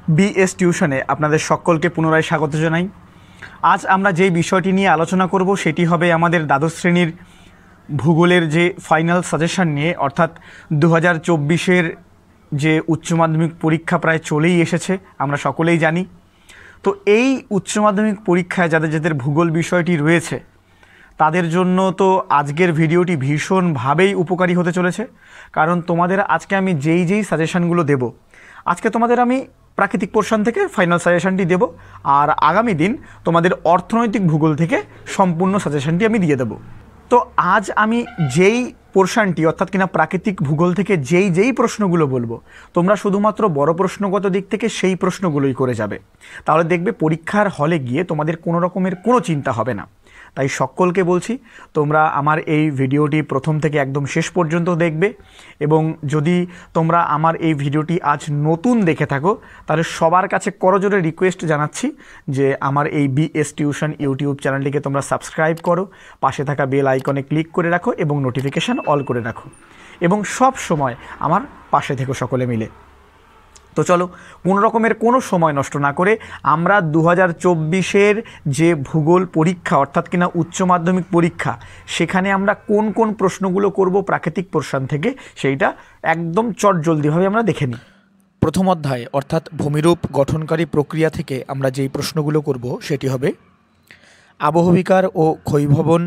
BS টিউশনে আপনাদের সকলকে পুনরায় স্বাগত জানাই। আজ আমরা যেই বিষয়টি নিয়ে আলোচনা করব সেটি হবে আমাদের দ্বাদশ শ্রেণীর ভূগোলের যে ফাইনাল সাজেশন নিয়ে, অর্থাৎ 2024-এর যে উচ্চ মাধ্যমিক পরীক্ষা প্রায় চলেই এসেছে, আমরা সকলেই জানি। তো এই উচ্চ মাধ্যমিক পরীক্ষায় যাদের যাদের ভূগোল বিষয়টি রয়েছে তাদের জন্য তো আজকের ভিডিওটি ভীষণভাবেই উপকারী হতে চলেছে। কারণ তোমাদের আজকে আমি যেই সাজেশানগুলো দেব, আজকে তোমাদের আমি প্রাকৃতিক পোর্শন থেকে ফাইনাল সাজেশানটি দেব, আর আগামী দিন তোমাদের অর্থনৈতিক ভূগোল থেকে সম্পূর্ণ সাজেশানটি আমি দিয়ে দেব। তো আজ আমি যেই পোর্শনটি অর্থাৎ কিনা প্রাকৃতিক ভূগোল থেকে যেই প্রশ্নগুলো বলবো, তোমরা শুধুমাত্র বড় প্রশ্নগত দিক থেকে সেই প্রশ্নগুলোই করে যাবে। তাহলে দেখবে পরীক্ষার হলে গিয়ে তোমাদের কোনো রকমের কোনো চিন্তা হবে না। তাই সকলকে বলছি, তোমরা আমার এই ভিডিওটি প্রথম থেকে একদম শেষ পর্যন্ত দেখবে। এবং যদি তোমরা আমার এই ভিডিওটি আজ নতুন দেখে থাকো, তাহলে সবার কাছে করজোরে রিকোয়েস্ট জানাচ্ছি যে আমার এই বিএস টিউশন ইউটিউব চ্যানেলটিকে তোমরা সাবস্ক্রাইব করো, পাশে থাকা বেল আইকনে ক্লিক করে রাখো এবং নোটিফিকেশান অল করে রাখো, এবং সব সময় আমার পাশে থেকো সকলে মিলে। তো চলো, কোনো রকমের কোনো সময় নষ্ট না করে আমরা 2024-এর যে ভূগোল পরীক্ষা অর্থাৎ কিনা উচ্চ মাধ্যমিক পরীক্ষা, সেখানে আমরা কোন কোন প্রশ্নগুলো করব প্রাকৃতিক পোর্শন থেকে, সেইটা একদম চটজলদিভাবে আমরা দেখে নিই। প্রথম অধ্যায় অর্থাৎ ভূমিরূপ গঠনকারী প্রক্রিয়া থেকে আমরা যেই প্রশ্নগুলো করব সেটি হবে আবহবিকার ও ক্ষয়ভবন,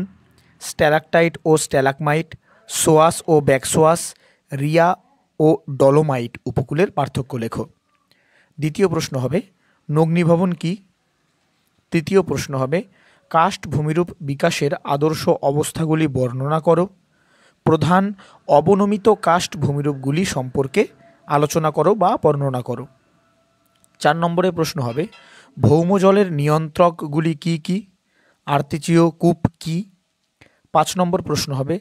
স্ট্যালাকটাইট ও স্ট্যালাকমাইট, সোয়াস ও ব্যাকসোয়াস, রিয়া ও ডলোমাইট উপকূলের পার্থক্য লেখো। দ্বিতীয় প্রশ্ন হবে নগ্নিভবন কি। তৃতীয় প্রশ্ন হবে কাস্ট ভূমিরূপ বিকাশের আদর্শ অবস্থাগুলি বর্ণনা করো। প্রধান অবনমিত কাস্ট ভূমিরূপগুলি সম্পর্কে আলোচনা করো বা বর্ণনা করো। 4 নম্বরের প্রশ্ন হবে ভৌমজলের নিয়ন্ত্রকগুলি কি কি। আর্তেচীয় কূপ কি। 5 নম্বর প্রশ্ন হবে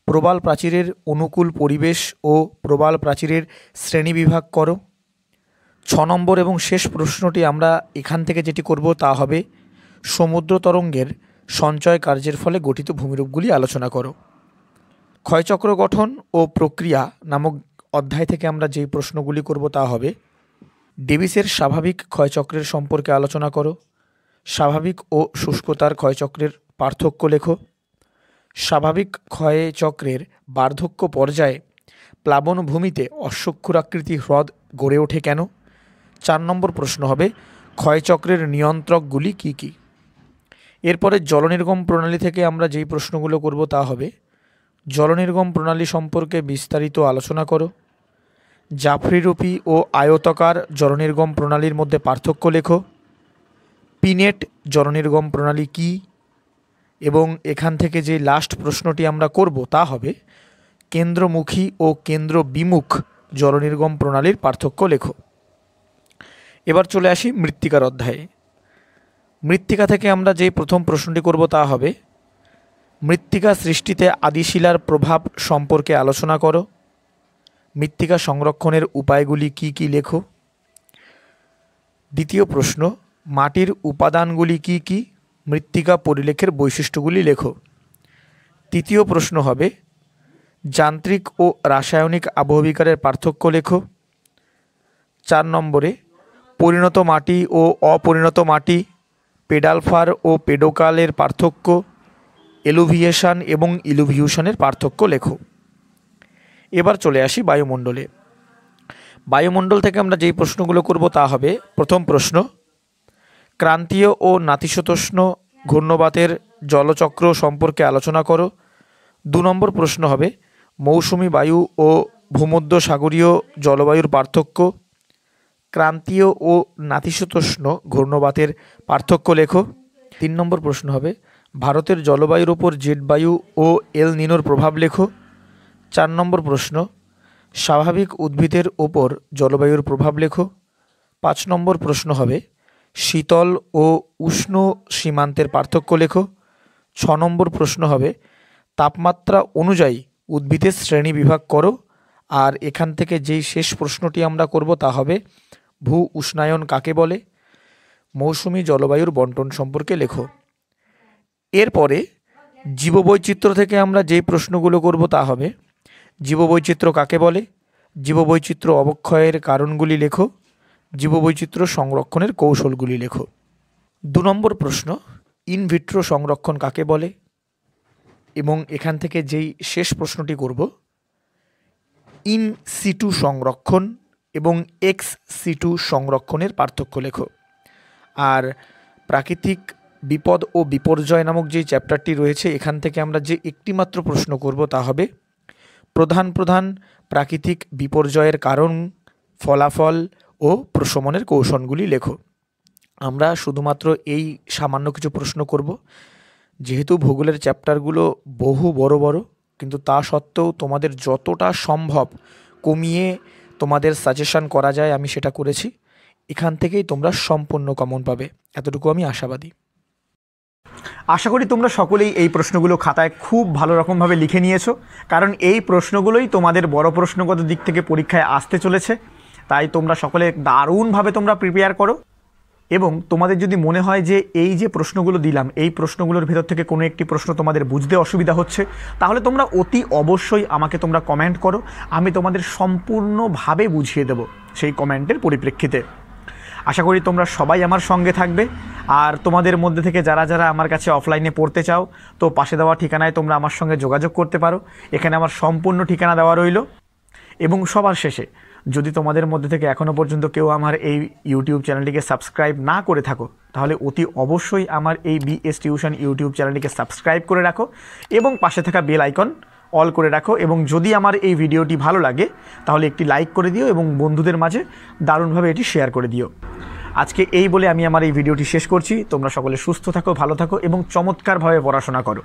প্রবাল প্রাচীরের অনুকূল পরিবেশ ও প্রবাল প্রাচীরের শ্রেণীবিভাগ করো। 6 নম্বর এবং শেষ প্রশ্নটি আমরা এখান থেকে যেটি করব তা হবে সমুদ্র তরঙ্গের সঞ্চয় কার্যের ফলে গঠিত ভূমিরূপগুলি আলোচনা করো। ক্ষয়চক্র গঠন ও প্রক্রিয়া নামক অধ্যায় থেকে আমরা যেই প্রশ্নগুলি করব তা হবে ডেভিসের স্বাভাবিক ক্ষয়চক্রের সম্পর্কে আলোচনা করো। স্বাভাবিক ও শুষ্কতার ক্ষয়চক্রের পার্থক্য লেখো। স্বাভাবিক ক্ষয়চক্রের বার্ধক্য পর্যায়ে প্লাবনভূমিতে অশ্বক্ষুরাকৃতি হ্রদ গড়ে ওঠে কেন। 4 নম্বর প্রশ্ন হবে ক্ষয়চক্রের নিয়ন্ত্রকগুলি কি কি। এরপরে জলনির্গম প্রণালী থেকে আমরা যেই প্রশ্নগুলো করব তা হবে জলনির্গম প্রণালী সম্পর্কে বিস্তারিত আলোচনা করো। জাফরিরূপী ও আয়তাকার জলনির্গম প্রণালীর মধ্যে পার্থক্য লেখো। পিনেট জলনির্গম প্রণালী কি। এবং এখান থেকে যে লাস্ট প্রশ্নটি আমরা করব তা হবে কেন্দ্রমুখী ও কেন্দ্র বিমুখ জলনির্গম প্রণালীর পার্থক্য লেখো। এবার চলে আসি মৃত্তিকার অধ্যায়ে। মৃত্তিকা থেকে আমরা যে প্রথম প্রশ্নটি করব তা হবে মৃত্তিকা সৃষ্টিতে আদিশিলার প্রভাব সম্পর্কে আলোচনা করো। মৃত্তিকা সংরক্ষণের উপায়গুলি কি কি লেখো। দ্বিতীয় প্রশ্ন মাটির উপাদানগুলি কি কি। মৃত্তিকা পরিলেখের বৈশিষ্ট্যগুলি লেখো। তৃতীয় প্রশ্ন হবে যান্ত্রিক ও রাসায়নিক আবহবিকারের পার্থক্য লেখো। 4 নম্বরে পরিণত মাটি ও অপরিণত মাটি, পেডালফার ও পেডোকালের পার্থক্য, এলুভিয়েশন এবং ইলুভিউশনের পার্থক্য লেখো। এবার চলে আসি বায়ুমণ্ডলে। বায়ুমণ্ডল থেকে আমরা যেই প্রশ্নগুলো করব তা হবে প্রথম প্রশ্ন ক্রান্তীয় ও নাতিশীতোষ্ণ ঘূর্ণবাতের জলচক্র সম্পর্কে আলোচনা করো। 2 নম্বর প্রশ্ন হবে মৌসুমী বায়ু ও ভূমধ্যসাগরীয় জলবায়ুর পার্থক্য। ক্রান্তীয় ও নাতিশীতোষ্ণ ঘূর্ণবাতের পার্থক্য লেখো। 3 নম্বর প্রশ্ন হবে ভারতের জলবায়ুর ওপর জেট বায়ু ও এল নিনোর প্রভাব লেখো। 4 নম্বর প্রশ্ন স্বাভাবিক উদ্ভিদের ওপর জলবায়ুর প্রভাব লেখো। 5 নম্বর প্রশ্ন হবে শীতল ও উষ্ণ সীমান্তের পার্থক্য লেখো। 6 নম্বর প্রশ্ন হবে তাপমাত্রা অনুযায়ী উদ্ভিদের শ্রেণী বিভাগ করো। আর এখান থেকে যেই শেষ প্রশ্নটি আমরা করব তা হবে ভূ উষ্ণায়ন কাকে বলে। মৌসুমী জলবায়ুর বন্টন সম্পর্কে লেখো। এরপরে জীববৈচিত্র্য থেকে আমরা যেই প্রশ্নগুলো করব তা হবে জীববৈচিত্র্য কাকে বলে, জীববৈচিত্র্য অবক্ষয়ের কারণগুলি লেখো, জীববৈচিত্র্য সংরক্ষণের কৌশলগুলি লেখো। 2 নম্বর প্রশ্ন, ইনভিট্রো সংরক্ষণ কাকে বলে? এবং এখান থেকে যেই শেষ প্রশ্নটি করব, ইন সিটু সংরক্ষণ এবং এক্স সিটু সংরক্ষণের পার্থক্য লেখো। আর প্রাকৃতিক বিপদ ও বিপর্যয় নামক যে চ্যাপ্টারটি রয়েছে, এখান থেকে আমরা যে একটি মাত্র প্রশ্ন করব তা হবে প্রধান প্রধান প্রাকৃতিক বিপর্যয়ের কারণ, ফলাফল ও প্রশমনের কৌশলগুলি লেখো। আমরা শুধুমাত্র এই সামান্য কিছু প্রশ্ন করব। যেহেতু ভূগোলের চ্যাপ্টারগুলো বহু বড় বড়, কিন্তু তা সত্ত্বেও তোমাদের যতটা সম্ভব কমিয়ে তোমাদের সাজেশন করা যায় আমি সেটা করেছি। এখান থেকেই তোমরা সম্পূর্ণ কমন পাবে, এতটুকু আমি আশাবাদী। আশা করি তোমরা সকলেই এই প্রশ্নগুলো খাতায় খুব ভালো রকমভাবে লিখে নিয়েছো, কারণ এই প্রশ্নগুলোই তোমাদের বড় প্রশ্নগত দিক থেকে পরীক্ষায় আসতে চলেছে। তাই তোমরা সকলে দারুণভাবে তোমরা প্রিপেয়ার করো। এবং তোমাদের যদি মনে হয় যে এই যে প্রশ্নগুলো দিলাম, এই প্রশ্নগুলোর ভেতর থেকে কোনো একটি প্রশ্ন তোমাদের বুঝতে অসুবিধা হচ্ছে, তাহলে তোমরা অতি অবশ্যই আমাকে তোমরা কমেন্ট করো। আমি তোমাদের সম্পূর্ণভাবে বুঝিয়ে দেব সেই কমেন্টের পরিপ্রেক্ষিতে। আশা করি তোমরা সবাই আমার সঙ্গে থাকবে। আর তোমাদের মধ্যে থেকে যারা যারা আমার কাছে অফলাইনে পড়তে চাও, তো পাশে দেওয়া ঠিকানায় তোমরা আমার সঙ্গে যোগাযোগ করতে পারো। এখানে আমার সম্পূর্ণ ঠিকানা দেওয়া রইল। এবং সবার শেষে, যদি তোমাদের মধ্যে থেকে এখনও পর্যন্ত কেউ আমার এই ইউটিউব চ্যানেলটিকে সাবস্ক্রাইব না করে থাকো, তাহলে অতি অবশ্যই আমার এই বিএস টিউশন ইউটিউব চ্যানেলটিকে সাবস্ক্রাইব করে রাখো এবং পাশে থাকা বেল আইকন অল করে রাখো। এবং যদি আমার এই ভিডিওটি ভালো লাগে তাহলে একটি লাইক করে দিও এবং বন্ধুদের মাঝে দারুণভাবে এটি শেয়ার করে দিও। আজকে এই বলে আমি আমার এই ভিডিওটি শেষ করছি। তোমরা সকলে সুস্থ থাকো, ভালো থাকো এবং চমৎকারভাবে পড়াশোনা করো।